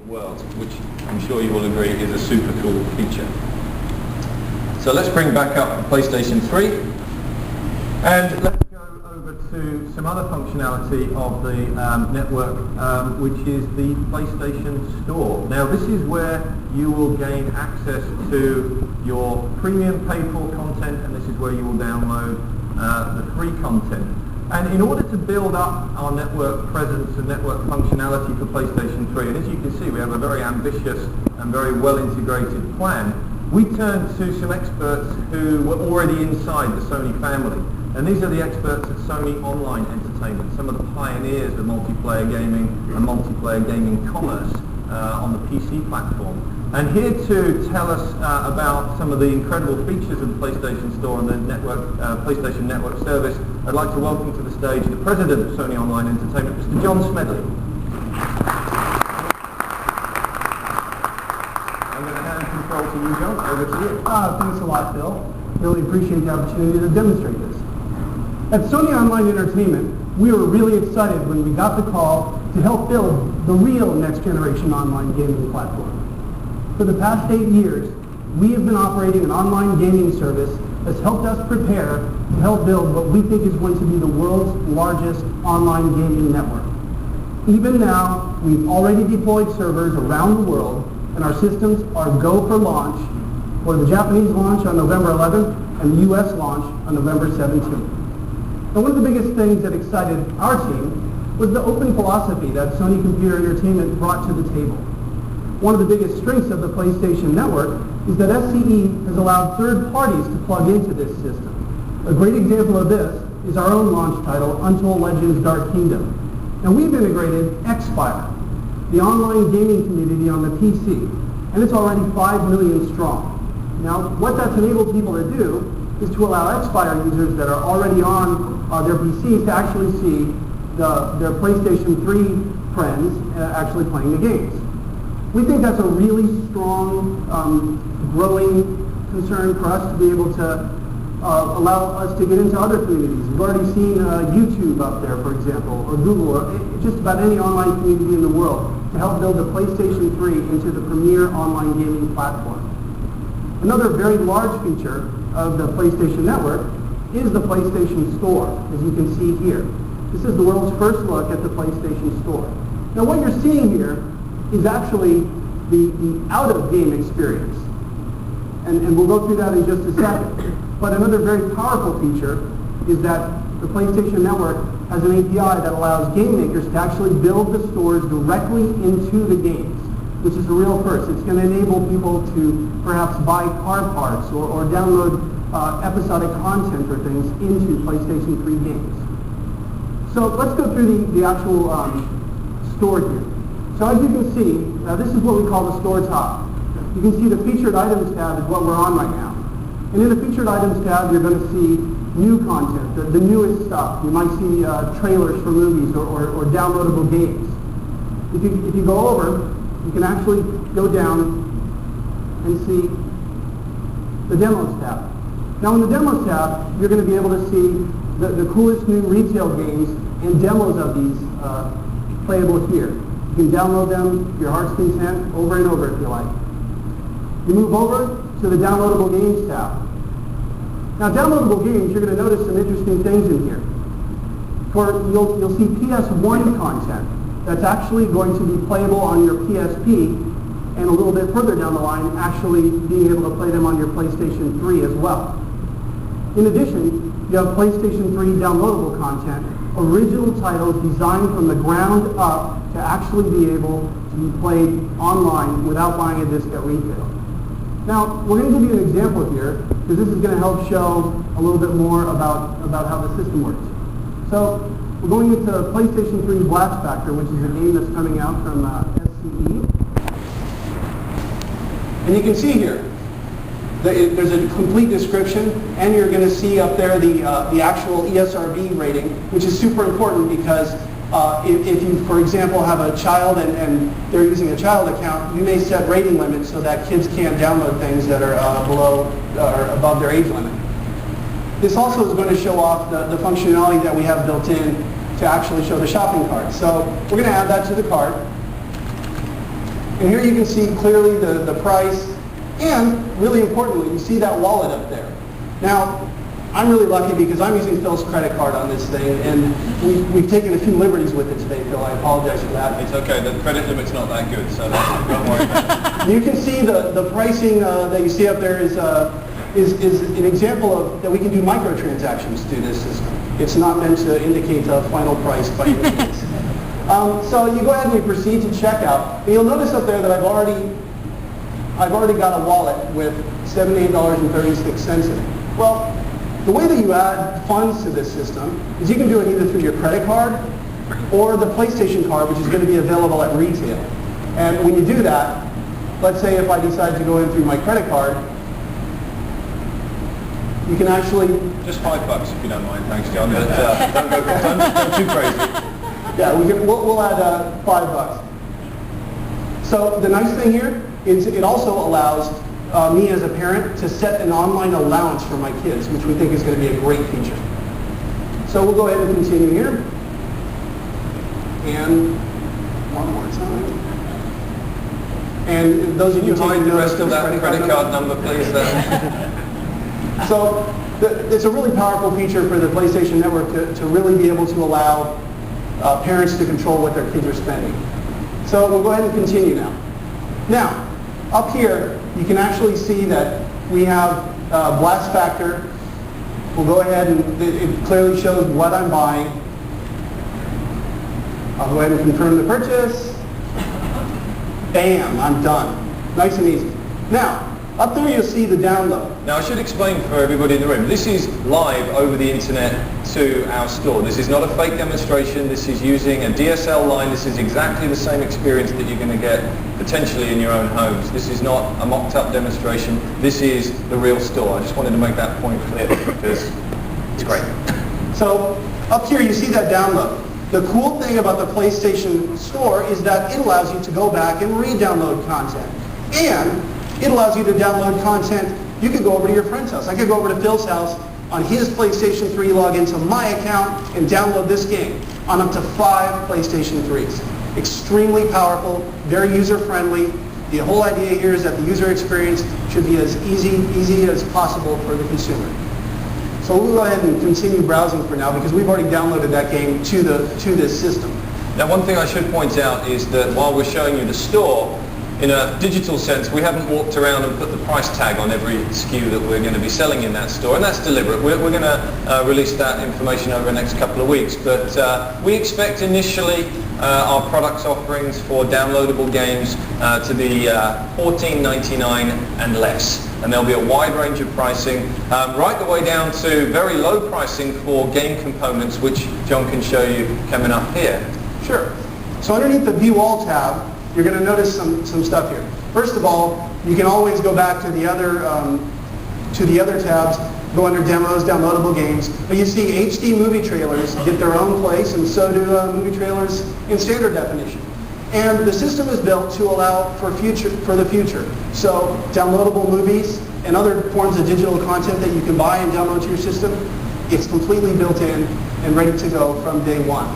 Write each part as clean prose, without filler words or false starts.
world, which I'm sure you will agree is a super cool feature. So let's bring back up PlayStation 3 and let's go over to some other functionality of the network, which is the PlayStation Store. Now this is where you will gain access to your premium paid-for content, and this is where you will download the free content. And in order to build up our network presence and network functionality for PlayStation 3, and as you can see, we have a very ambitious and very well-integrated plan, we turned to some experts who were already inside the Sony family. And these are the experts at Sony Online Entertainment, some of the pioneers of multiplayer gaming and multiplayer gaming commerce on the PC platform. And here to tell us about some of the incredible features of the PlayStation Store and the network, PlayStation Network service, I'd like to welcome to the stage the President of Sony Online Entertainment, Mr. John Smedley. I'm going to hand control to you, John. Over to you. Thanks a lot, Phil. Really appreciate the opportunity to demonstrate this. At Sony Online Entertainment, we were really excited when we got the call to help build the real next-generation online gaming platform. For the past 8 years, we have been operating an online gaming service that's helped us prepare to help build what we think is going to be the world's largest online gaming network. Even now, we've already deployed servers around the world, and our systems are go for launch for the Japanese launch on November 11th and the US launch on November 17th. And one of the biggest things that excited our team was the open philosophy that Sony Computer Entertainment brought to the table. One of the biggest strengths of the PlayStation Network is that SCE has allowed third parties to plug into this system. A great example of this is our own launch title, Untold Legends Dark Kingdom. And we've integrated Xfire, the online gaming community on the PC, and it's already 5 million strong. Now, what that's enabled people to do is to allow Xfire users that are already on their PCs to actually see their PlayStation 3 friends actually playing the games. We think that's a really strong, growing concern for us to be able to allow us to get into other communities. We've already seen YouTube up there, for example, or Google, or just about any online community in the world to help build the PlayStation 3 into the premier online gaming platform. Another very large feature of the PlayStation Network is the PlayStation Store, as you can see here. This is the world's first look at the PlayStation Store. Now what you're seeing here is actually the out-of-game experience. And we'll go through that in just a second. But another very powerful feature is that the PlayStation Network has an API that allows game makers to actually build the stores directly into the games, which is a real first. It's going to enable people to perhaps buy car parts or download episodic content or things into PlayStation 3 games. So let's go through the actual store here. So as you can see, this is what we call the store top. You can see the featured items tab is what we're on right now. And in the featured items tab, you're going to see new content, the newest stuff. You might see trailers for movies or downloadable games. If you go over, you can actually go down and see the demos tab. Now in the demos tab, you're going to be able to see the coolest new retail games and demos of these playable here. You can download them to your heart's content over and over if you like. You move over to the downloadable games tab. Now downloadable games, you're going to notice some interesting things in here. You'll see PS1 content that's actually going to be playable on your PSP, and a little bit further down the line, actually being able to play them on your PlayStation 3 as well. In addition, you have PlayStation 3 downloadable content, original titles designed from the ground up to actually be able to be played online without buying a disc at retail. Now, we're going to give you an example here, because this is going to help show a little bit more about how the system works. So, we're going into PlayStation 3 Blast Factor, which is a game that's coming out from SCE. And you can see here, there's a complete description, and you're going to see up there the actual ESRB rating, which is super important because if you, for example, have a child and they're using a child account, you may set rating limits so that kids can't download things that are below or above their age limit. This also is going to show off the functionality that we have built in to actually show the shopping cart. So we're going to add that to the cart. And here you can see clearly the price, and really importantly, you see that wallet up there. Now, I'm really lucky because I'm using Phil's credit card on this thing, and we've taken a few liberties with it today, Phil. I apologize for that. It's okay, the credit limit's not that good, so don't worry about it. You can see the pricing that you see up there is an example of that we can do microtransactions through this system. It's not meant to indicate a final price by any means. So you go ahead and you proceed to checkout. And you'll notice up there that I've already got a wallet with $78.36 in it. Well, the way that you add funds to this system is you can do it either through your credit card or the PlayStation card, which is going to be available at retail. And when you do that, let's say if I decide to go in through my credit card, you can actually... Just $5 if you don't mind, thanks John, but don't go too crazy. Yeah, we'll add $5. So the nice thing here is it also allows me as a parent to set an online allowance for my kids, which we think is going to be a great feature. So we'll go ahead and continue here. And one more time. And those of you Can you hide the rest of that credit card number, please? So it's a really powerful feature for the PlayStation Network to really be able to allow parents to control what their kids are spending. So we'll go ahead and continue now. Now, up here, you can actually see that we have blast factor. We'll go ahead and it clearly shows what I'm buying. I'll go ahead and confirm the purchase. Bam, I'm done. Nice and easy. Now, up there you'll see the download. Now I should explain for everybody in the room, this is live over the internet to our store. This is not a fake demonstration, this is using a DSL line, this is exactly the same experience that you're going to get potentially in your own homes. This is not a mocked up demonstration, this is the real store. I just wanted to make that point clear because it's great. So up here you see that download. The cool thing about the PlayStation Store is that it allows you to go back and re-download content. And it allows you to download content. You could go over to your friend's house. I could go over to Phil's house on his PlayStation 3, log into my account, and download this game on up to 5 PlayStation 3s. Extremely powerful, very user-friendly. The whole idea here is that the user experience should be as easy as possible for the consumer. So we'll go ahead and continue browsing for now because we've already downloaded that game to this system. Now one thing I should point out is that while we're showing you the store, in a digital sense, we haven't walked around and put the price tag on every SKU that we're going to be selling in that store, and that's deliberate. We're going to release that information over the next couple of weeks, but we expect initially our products offerings for downloadable games to be $14.99 and less, and there'll be a wide range of pricing, right the way down to very low pricing for game components, which John can show you coming up here. Sure. So underneath the View All tab, you're going to notice some stuff here. First of all, you can always go back to the other tabs, go under Demos, Downloadable Games. But you see HD movie trailers get their own place, and so do movie trailers in standard definition. And the system is built to allow for the future. So downloadable movies and other forms of digital content that you can buy and download to your system, it's completely built in and ready to go from day one.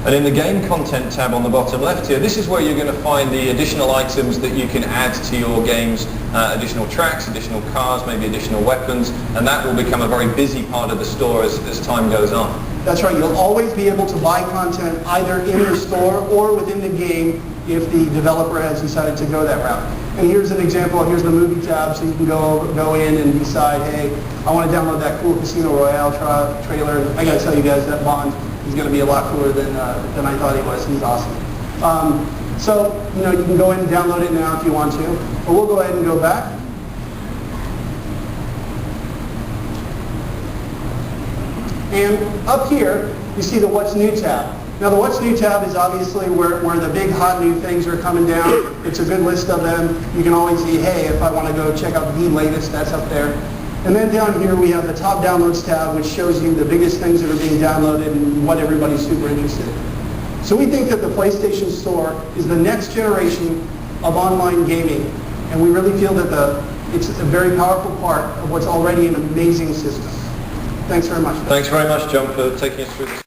And in the Game Content tab on the bottom left here, this is where you're going to find the additional items that you can add to your games, additional tracks, additional cars, maybe additional weapons, and that will become a very busy part of the store as time goes on. That's right. You'll always be able to buy content either in your store or within the game if the developer has decided to go that route. And here's an example. Here's the movie tab, so you can go in and decide, hey, I want to download that cool Casino Royale trailer. I got to tell you guys, that Bond is going to be a lot cooler than I thought he was. He's awesome. So, you can go in and download it now if you want to. But we'll go ahead and go back. And up here, you see the What's New tab. Now the What's New tab is obviously where the big hot new things are coming down. It's a good list of them. You can always see, hey, if I want to go check out the latest, that's up there. And then down here we have the Top Downloads tab, which shows you the biggest things that are being downloaded and what everybody's super interested in. So we think that the PlayStation Store is the next generation of online gaming, and we really feel that it's a very powerful part of what's already an amazing system. Thanks very much. Thanks very much, John, for taking us through this.